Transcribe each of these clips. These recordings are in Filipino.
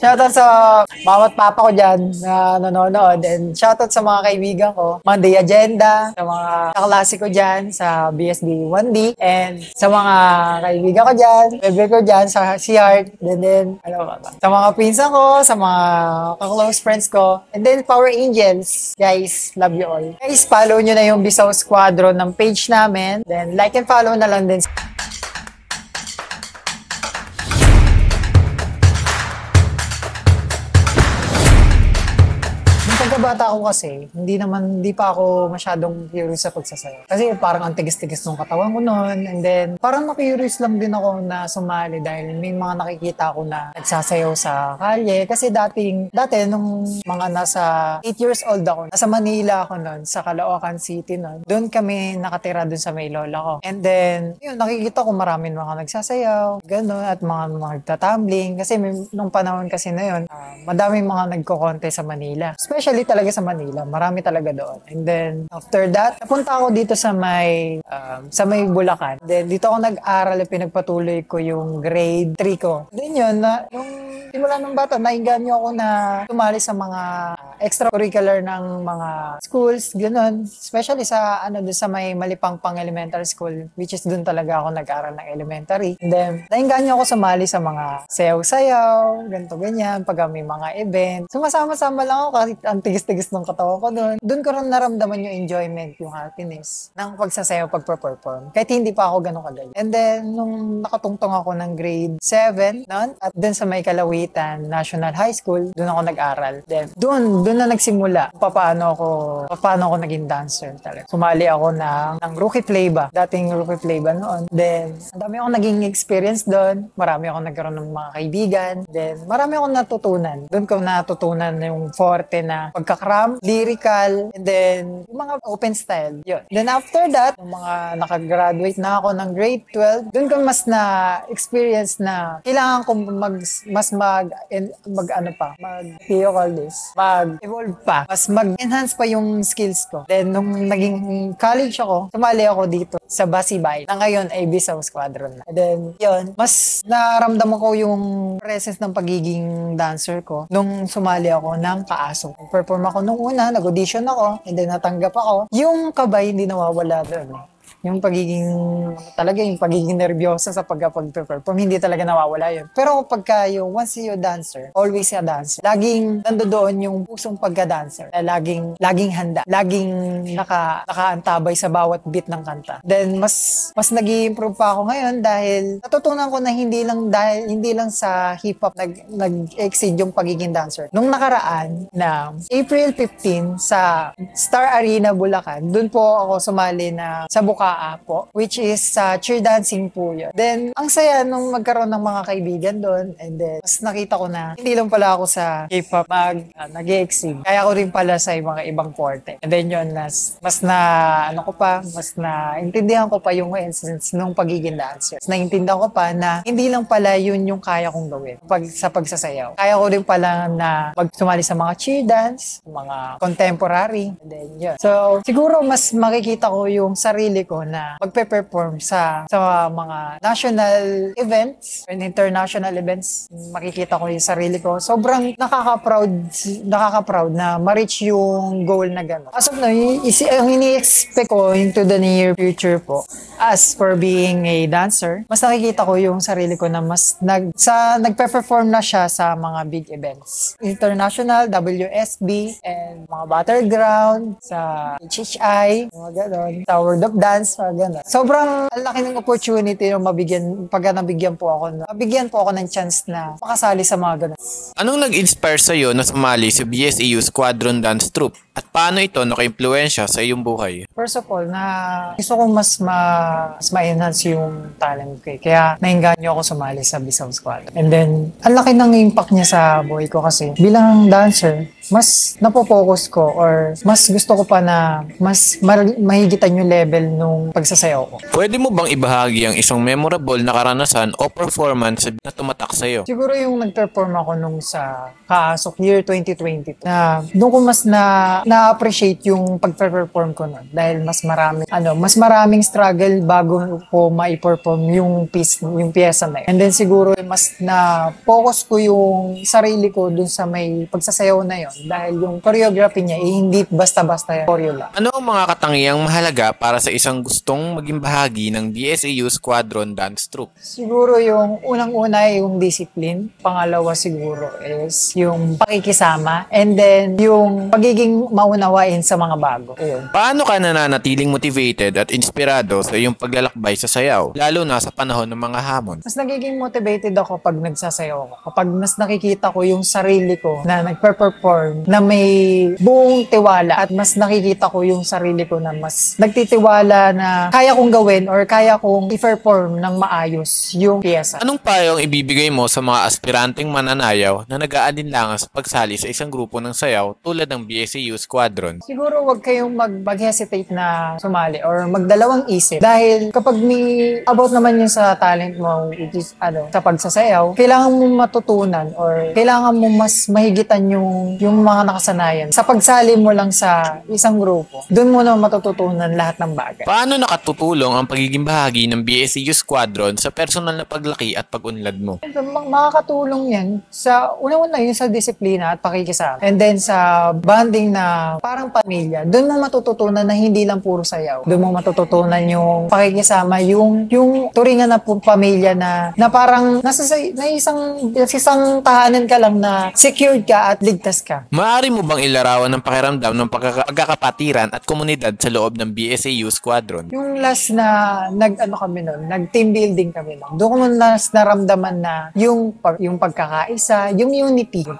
Shoutout sa mama at papa ko dyan na nanonood. And shoutout sa mga kaibigan ko, Monday Agenda, sa mga kaklase ko dyan sa BSD 1D, and sa mga kaibigan ko dyan, bebe ko dyan, sa Heart, then, ano ba ba? Sa mga pinsan ko, sa mga ka-close friends ko, and then Power Angels. Guys, love you all. Guys, follow nyo na yung Bisaw Squadron ng page namin. Then, like and follow na lang din. Pagkabata ko kasi, hindi pa ako masyadong curious sa pagsasayaw. Kasi parang ang tigas-tigas ng katawan ko noon. And then, parang na-curious lang din ako na sumali dahil may mga nakikita ko na nagsasayaw sa kalye. Kasi dati nung mga nasa 8 years old ako, nasa Manila ako noon, sa Caloocan City noon. Doon kami nakatira doon sa may lola ko. And then, yun, nakikita ko maraming mga nagsasayaw, gano'n, at mga nagtatumbling. Kasi nung panahon kasi na yun, madaming mga nagko-contest sa Manila. Especially talaga sa Manila. Marami talaga doon. And then, after that, napunta ako dito sa may Bulacan. Then, dito ako nag-aral, pinagpatuloy ko yung grade 3 ko. Then yun, nung simula ng bata, nainganyo ako na tumali sa mga extracurricular ng mga schools, gano'n. Especially sa, doon sa may Malipangpang Elementary School, which is doon talaga ako nag-aral ng elementary. And then, nainganyo ako sumali sa mga sayaw-sayaw, ganito, ganyan, pag may mga event. Sumasama-sama lang ako kahit ang tigis-tigis ng katawan ko doon. Doon ko rin naramdaman yung enjoyment, yung happiness ng pagsasayaw, pagperform. Kahit hindi pa ako ganun kagaling. And then, nung nakatungtong ako ng grade 7, noon, at doon sa may Kalawitan National High School, doon ako nag-aral. Then, doon na nagsimula paano ako naging dancer talaga. Sumali ako ng Rookie Playba. Dating Rookie Playba noon. Then, ang dami akong naging experience doon. Marami akong nagkaroon ng mga kaibigan. Then, marami akong natutunan. Doon ko natutunan yung forte na pagkakram, lyrical, and then, yung mga open style. Yun. Then, after that, yung mga nakagraduate na ako ng grade 12, doon ko mas na-experience na kailangan ko mag-evolve pa. Mas mag-enhance pa yung skills ko. Then, nung naging college ako, sumali ako dito sa Basibay, na ngayon ay Bisaw Squadron na. And then, yun, mas naramdaman ko yung presence ng pagiging dancer ko nung sumali ako ng Kaasong. Perform ako nung una, nag-audition ako, and then natanggap ako. Yung kabay, hindi nawawala doon. Yung pagiging nervyosa sa pagka-perform, hindi talaga nawawala yun. Pero pagka yung once you're dancer, always a dancer, laging nandoon yung pusong pagka-dancer, na laging handa, laging nakaantabay sa bawat beat ng kanta. Then, mas nag-i-improve pa ako ngayon dahil natutunan ko na hindi lang sa hip-hop nag-exceed yung pagiging dancer. Nung nakaraan na April 15 sa Star Arena, Bulacan, dun po ako sumali na sa Bukaa po, which is cheer dancing po yun. Then, ang saya nung magkaroon ng mga kaibigan doon, and then, mas nakita ko na hindi lang pala ako sa K-pop nag-exceed. Kaya ko rin pala sa mga ibang forte. And then yun, mas naintindihan ko pa yung essence nung pagiging dancer. Mas naintindihan ko pa na hindi lang pala yun yung kaya kong gawin sa pagsasayaw. Kaya ko rin pala na magsumali sa mga cheer dance, mga contemporary, and then yun. So, siguro mas makikita ko yung sarili ko na magpe-perform sa mga national events and international events. Makikita ko yung sarili ko. Sobrang nakaka-proud na ma-reach yung goal na gano'n. As of now, ang ini-expect ko into the near future po, as for being a dancer, mas nakikita ko yung sarili ko na mas nagpe-perform na siya sa mga big events. International, WSB, and mga Battleground, sa HHI, mga gano'n, sa World of Dance, gano'n. Sobrang laki ng opportunity na nabigyan po ako ng chance na makasali sa mga gano'n. Anong nag-inspire sa'yo na sumali sa BSEU Squadron Dance Troupe? At paano ito naka-impluwensya sa iyong buhay? First of all, gusto ko mas ma-enhance yung talent ko. Kaya nainganyo ako sumali sa Bisaw Squadron. And then, ang laki ng impact niya sa buhay ko kasi bilang dancer, mas napopokus ko or mas gusto ko pa na mas mahigitan yung level nung pagsasayaw ko. Pwede mo bang ibahagi ang isang memorable na karanasan o performance na tumatak sa'yo? Siguro yung nag-perform ako nung sa Kaasok year 2022 na doon ko mas na-appreciate yung pag-perform ko nun dahil mas maraming struggle bago ko ma-perform yung piyesa na yun. And then siguro mas na-focus ko yung sarili ko dun sa may pagsasayaw na yun dahil yung choreography niya hindi basta-basta choreo lang. Ano ang mga katangiang mahalaga para sa isang gustong maging bahagi ng BSAU Squadron Dance Troupe? Siguro yung unang-una yung discipline. Pangalawa siguro is yung pakikisama. And then yung pagiging maunawain sa mga bago. Ayun. Paano ka nananatiling motivated at inspirado sa iyong paglalakbay sa sayaw, lalo na sa panahon ng mga hamon? Mas nagiging motivated ako pag nagsasayaw ako. Kapag mas nakikita ko yung sarili ko na nagpe-perform na may buong tiwala at mas nakikita ko yung sarili ko na mas nagtitiwala na kaya kong gawin or kaya kong i-perform ng maayos yung piyesa. Anong payo ang ibibigay mo sa mga aspiranteng mananayaw na nag-aalinlangan sa pagsali sa isang grupo ng sayaw tulad ng BSAU Squadron? Siguro wag kayong mag-hesitate na sumali or magdalawang isip dahil kapag may about naman yun sa talent mo, which is, sa pagsasayaw, kailangan mo matutunan or kailangan mo mas mahigitan yung mga nakasanayan. Sa pagsali mo lang sa isang grupo, doon mo na matututunan lahat ng bagay. Paano nakatutulong ang pagiging bahagi ng BSAU Squadron sa personal na paglaki at pag-unlad mo? Makakatulong yan sa una-una yun sa disiplina at pakikisama. And then sa bonding na parang pamilya, doon mo matututunan na hindi lang puro sayaw. Doon mo matututunan yung pakikisama, yung turingan na pamilya na parang nasa isang tahanan ka lang na secured ka at ligtas ka. Maaari mo bang ilarawan ng pakiramdam ng pagkakapatiran at komunidad sa loob ng BSAU Squadron? Yung last na nag-team building kami nun. Doon ko naramdaman na yung pagkakaisa, yung unity, yung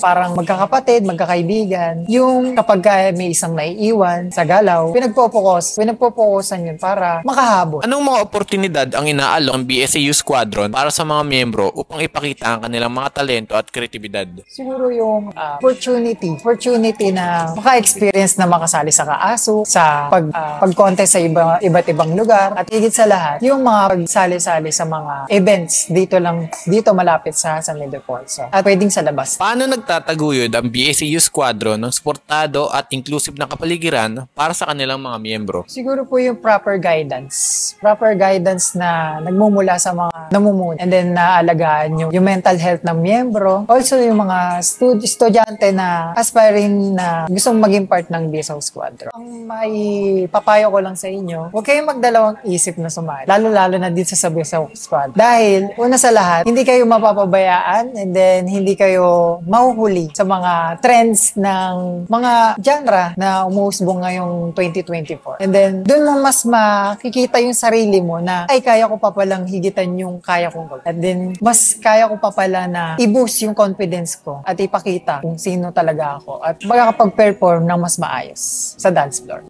parang magkakapatid, magkakaibigan, yung kapag may isang naiiwan sa galaw, pinagpopokusan yun para makahabol. Anong mga oportunidad ang inaalok ng BSAU Squadron para sa mga miyembro upang ipakita ang kanilang mga talento at kreatibidad? Siguro yung opportunity na maka-experience na makasali sa Kaaso, sa pag-contest sa iba't ibang lugar, at higit sa lahat, yung mga pagsali-sali sa mga events dito malapit sa San Ildefonso at pwedeng sa labas. Paano Nagtataguyod ang BSAU Squadron ng suportado at inclusive na kapaligiran para sa kanilang mga miyembro? Siguro po yung proper guidance na nagmumula sa mga namumuno and then naalagaan yung mental health ng miyembro. Also yung mga estudyante na aspiring na gustong maging part ng BSAU Squadron. Ang may papayo ko lang sa inyo, huwag kayong magdalawang isip na sumali. Lalo-lalo na dito sa BSAU Squadron. Dahil una sa lahat, hindi kayo mapapabayaan and then hindi kayo mahuhuli sa mga trends ng mga genre na umuusbong ngayong 2024. And then, doon mo mas makikita yung sarili mo na, ay, kaya ko pa palang higitan yung kaya kong gawin. At then, mas kaya ko pa pala na i-boost yung confidence ko at ipakita kung sino talaga ako at makakapag-perform ng mas maayos sa dance floor.